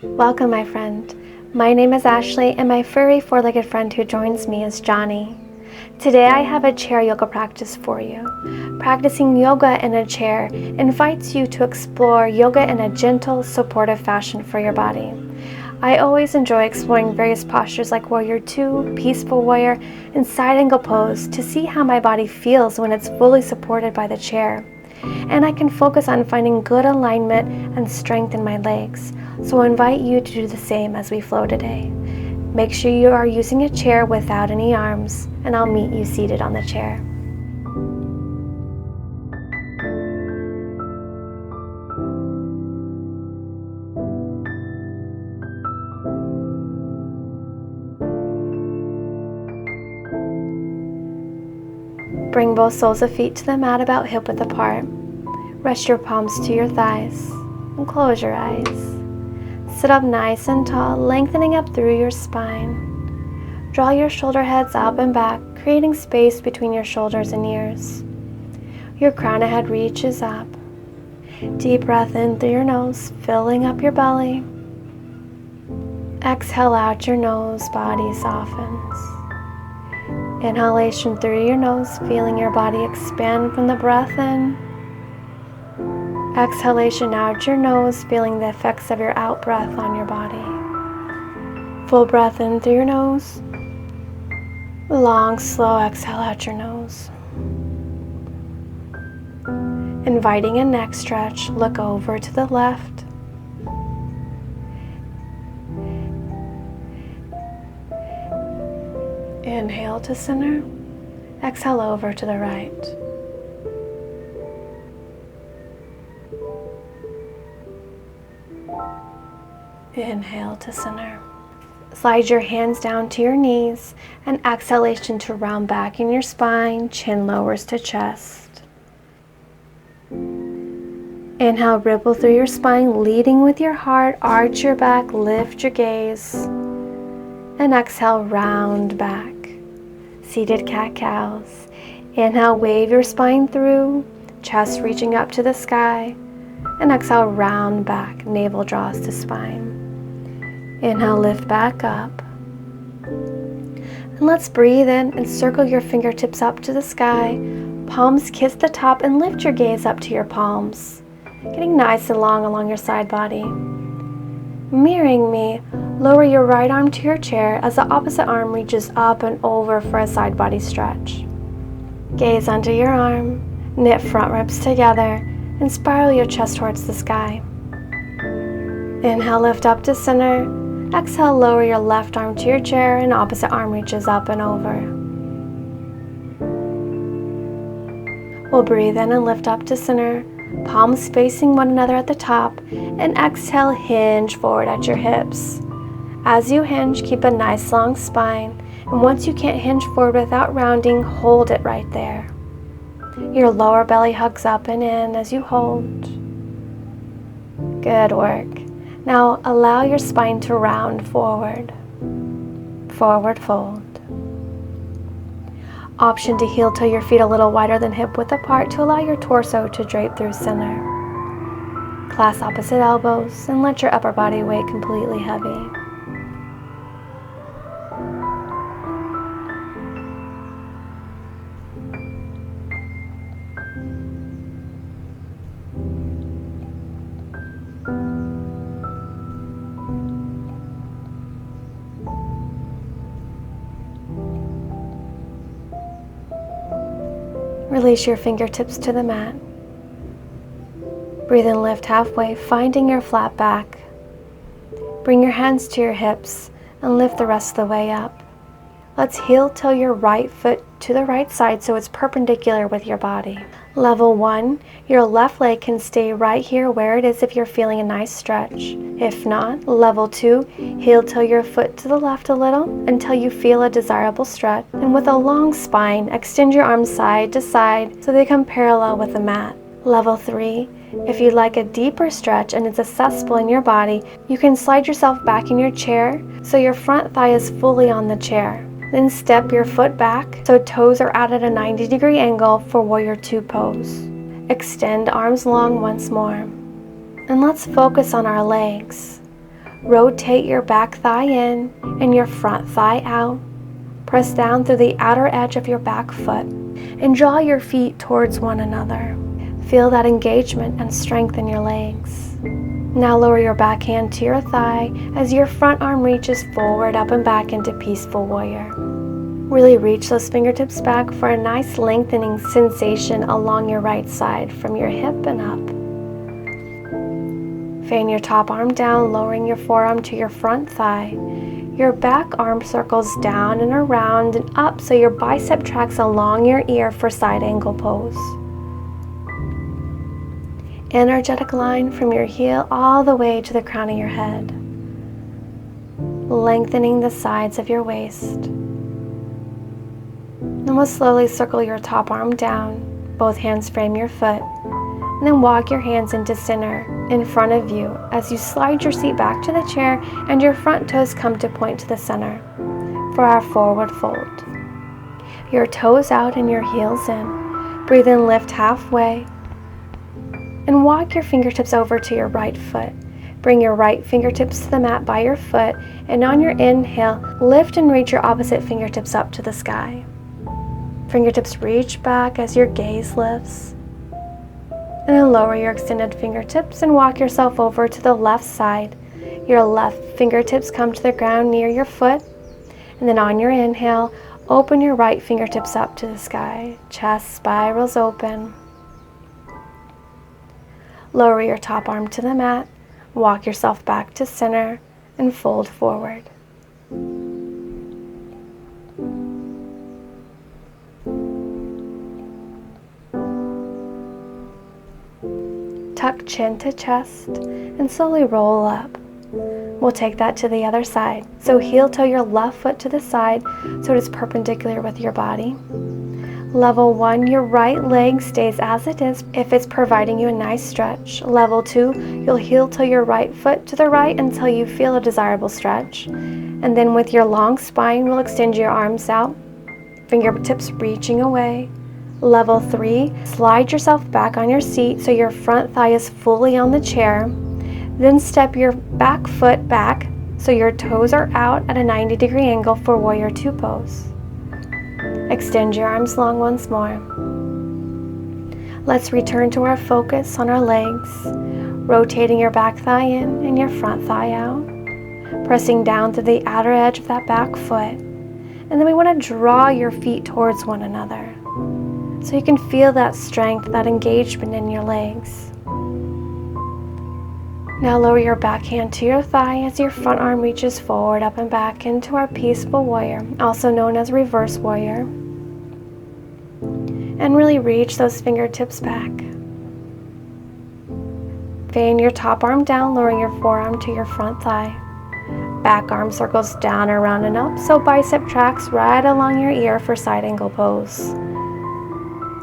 Welcome, my friend. My name is Ashley, and my furry four-legged friend who joins me is Johnny. Today I have a chair yoga practice for you. Practicing yoga in a chair invites you to explore yoga in a gentle, supportive fashion for your body. I always enjoy exploring various postures like Warrior 2, Peaceful Warrior, and Side Angle Pose to see how my body feels when it's fully supported by the chair. And I can focus on finding good alignment and strength in my legs. So I invite you to do the same as we flow today. Make sure you are using a chair without any arms, and I'll meet you seated on the chair. Bring both soles of feet to the mat about hip width apart. Rest your palms to your thighs and close your eyes. Sit up nice and tall, lengthening up through your spine. Draw your shoulder heads up and back, creating space between your shoulders and ears. Your crown of head reaches up. Deep breath in through your nose, filling up your belly. Exhale out your nose, body softens. Inhalation through your nose, feeling your body expand from the breath in. Exhalation out your nose, feeling the effects of your out breath on your body. Full breath in through your nose. Long, slow exhale out your nose. Inviting a neck stretch, look over to the left. Inhale to center. Exhale over to the right. Inhale to center. Slide your hands down to your knees and exhalation to round back in your spine, chin lowers to chest. Inhale, ripple through your spine, leading with your heart, arch your back, lift your gaze. And exhale, round back. Seated cat-cows. Inhale, wave your spine through, chest reaching up to the sky. And exhale, round back, navel draws to spine. Inhale, lift back up. And let's breathe in and circle your fingertips up to the sky. Palms kiss the top and lift your gaze up to your palms, getting nice and long along your side body. Mirroring me, lower your right arm to your chair as the opposite arm reaches up and over for a side body stretch. Gaze under your arm, knit front ribs together, and spiral your chest towards the sky. Inhale, lift up to center. Exhale, lower your left arm to your chair and opposite arm reaches up and over. We'll breathe in and lift up to center, palms facing one another at the top, and exhale, hinge forward at your hips. As you hinge, keep a nice long spine, and once you can't hinge forward without rounding, hold it right there. Your lower belly hugs up and in as you hold. Good work. Now allow your spine to round forward. Forward fold. Option to heel toe your feet a little wider than hip width apart to allow your torso to drape through center. Clasp opposite elbows and let your upper body weight completely heavy. Release your fingertips to the mat. Breathe and lift halfway, finding your flat back. Bring your hands to your hips and lift the rest of the way up. Let's heel toe your right foot to the right side so it's perpendicular with your body. Level 1, your left leg can stay right here where it is if you're feeling a nice stretch. If not, level 2, heel toe your foot to the left a little until you feel a desirable stretch. And with a long spine, extend your arms side to side so they come parallel with the mat. Level 3, if you'd like a deeper stretch and it's accessible in your body, you can slide yourself back in your chair so your front thigh is fully on the chair. Then step your foot back so toes are out at a 90-degree angle for Warrior 2 pose. Extend arms long once more. And let's focus on our legs. Rotate your back thigh in and your front thigh out. Press down through the outer edge of your back foot and draw your feet towards one another. Feel that engagement and strength in your legs. Now lower your back hand to your thigh as your front arm reaches forward, up and back into Peaceful Warrior. Really reach those fingertips back for a nice lengthening sensation along your right side from your hip and up. Fan your top arm down, lowering your forearm to your front thigh. Your back arm circles down and around and up so your bicep tracks along your ear for side angle pose. Energetic line from your heel all the way to the crown of your head, lengthening the sides of your waist. Then we'll slowly circle your top arm down, both hands frame your foot, and then walk your hands into center in front of you as you slide your seat back to the chair and your front toes come to point to the center for our forward fold. Your toes out and your heels in. Breathe in, lift halfway, and walk your fingertips over to your right foot. Bring your right fingertips to the mat by your foot, and on your inhale, lift and reach your opposite fingertips up to the sky. Fingertips reach back as your gaze lifts. And then lower your extended fingertips and walk yourself over to the left side. Your left fingertips come to the ground near your foot. And then on your inhale, open your right fingertips up to the sky. Chest spirals open. Lower your top arm to the mat. Walk yourself back to center and fold forward. Tuck chin to chest and slowly roll up. We'll take that to the other side. So heel toe your left foot to the side so it is perpendicular with your body. Level 1, your right leg stays as it is if it's providing you a nice stretch. Level 2, you'll heel toe your right foot to the right until you feel a desirable stretch. And then with your long spine, we'll extend your arms out, fingertips reaching away. Level 3, slide yourself back on your seat so your front thigh is fully on the chair. Then step your back foot back so your toes are out at a 90-degree angle for Warrior 2 pose. Extend your arms long once more. Let's return to our focus on our legs, rotating your back thigh in and your front thigh out, pressing down through the outer edge of that back foot. And then we want to draw your feet towards one another, so you can feel that strength, that engagement in your legs. Now lower your back hand to your thigh as your front arm reaches forward, up and back into our Peaceful Warrior, also known as Reverse Warrior. And really reach those fingertips back. Fan your top arm down, lowering your forearm to your front thigh. Back arm circles down, around, and up, so bicep tracks right along your ear for side angle pose.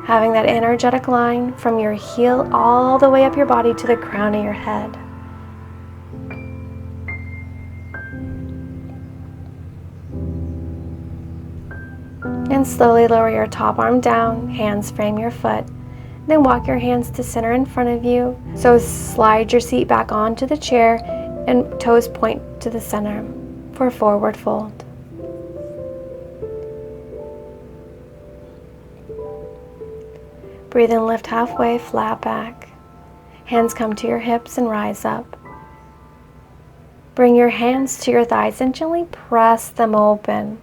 Having that energetic line from your heel all the way up your body to the crown of your head. And slowly lower your top arm down, hands frame your foot. Then walk your hands to center in front of you. So slide your seat back onto the chair and toes point to the center for forward fold. Breathe in, lift halfway, flat back. Hands come to your hips and rise up. Bring your hands to your thighs and gently press them open.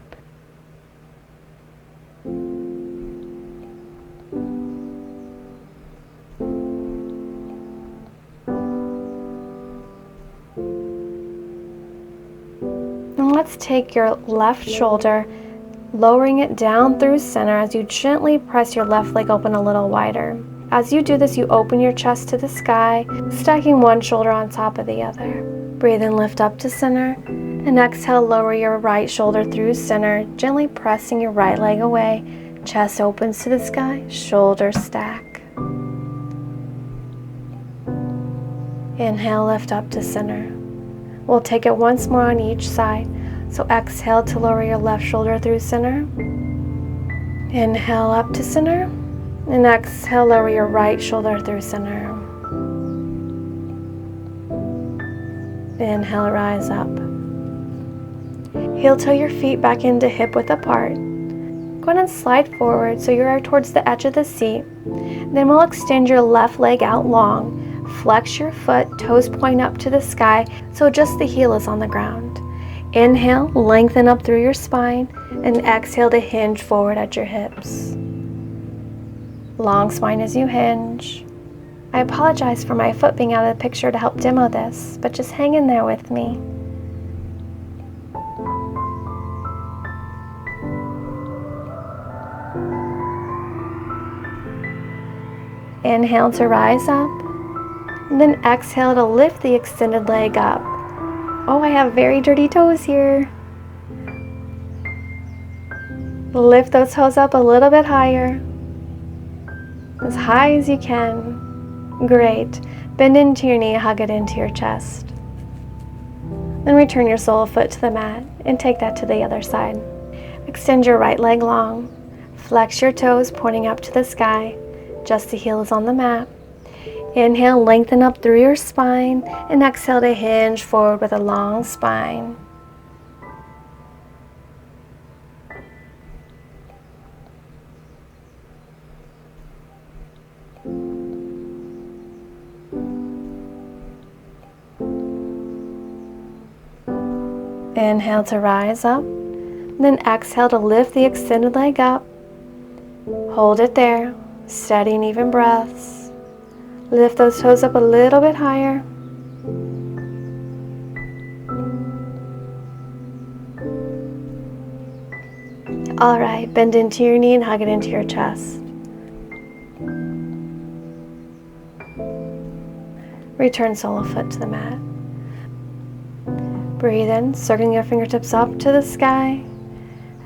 And let's take your left shoulder, lowering it down through center as you gently press your left leg open a little wider. As you do this, you open your chest to the sky, stacking one shoulder on top of the other. Breathe in, lift up to center, and exhale, lower your right shoulder through center, gently pressing your right leg away. Chest opens to the sky, shoulders stack. Inhale, lift up to center. We'll take it once more on each side. So exhale to lower your left shoulder through center. Inhale up to center. And exhale, lower your right shoulder through center. Inhale, rise up. Heel toe your feet back into hip width apart. Go ahead and slide forward so you are towards the edge of the seat. Then we'll extend your left leg out long. Flex your foot, toes point up to the sky so just the heel is on the ground. Inhale, lengthen up through your spine, and exhale to hinge forward at your hips. Long spine as you hinge. I apologize for my foot being out of the picture to help demo this, but just hang in there with me. Inhale to rise up, and then exhale to lift the extended leg up. Oh, I have very dirty toes here. Lift those toes up a little bit higher, as high as you can. Great. Bend into your knee, hug it into your chest. Then return your sole foot to the mat and take that to the other side. Extend your right leg long. Flex your toes, pointing up to the sky. Just the heel is on the mat. Inhale, lengthen up through your spine, and exhale to hinge forward with a long spine. Inhale to rise up, then exhale to lift the extended leg up. Hold it there, steady and even breaths. Lift those toes up a little bit higher. All right, bend into your knee and hug it into your chest. Return sole foot to the mat. Breathe in, circling your fingertips up to the sky.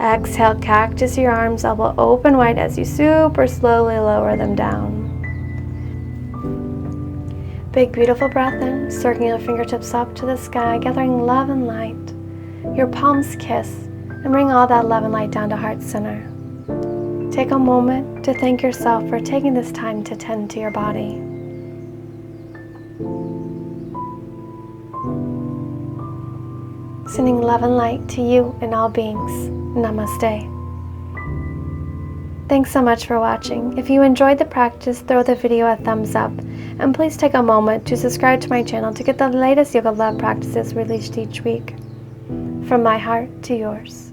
Exhale, cactus your arms, elbow open wide as you super slowly lower them down. Big, beautiful breath in, circling your fingertips up to the sky, gathering love and light. Your palms kiss, and bring all that love and light down to heart center. Take a moment to thank yourself for taking this time to tend to your body. Sending love and light to you and all beings. Namaste. Thanks so much for watching. If you enjoyed the practice, throw the video a thumbs up. And please take a moment to subscribe to my channel to get the latest Yoga Love practices released each week. From my heart to yours.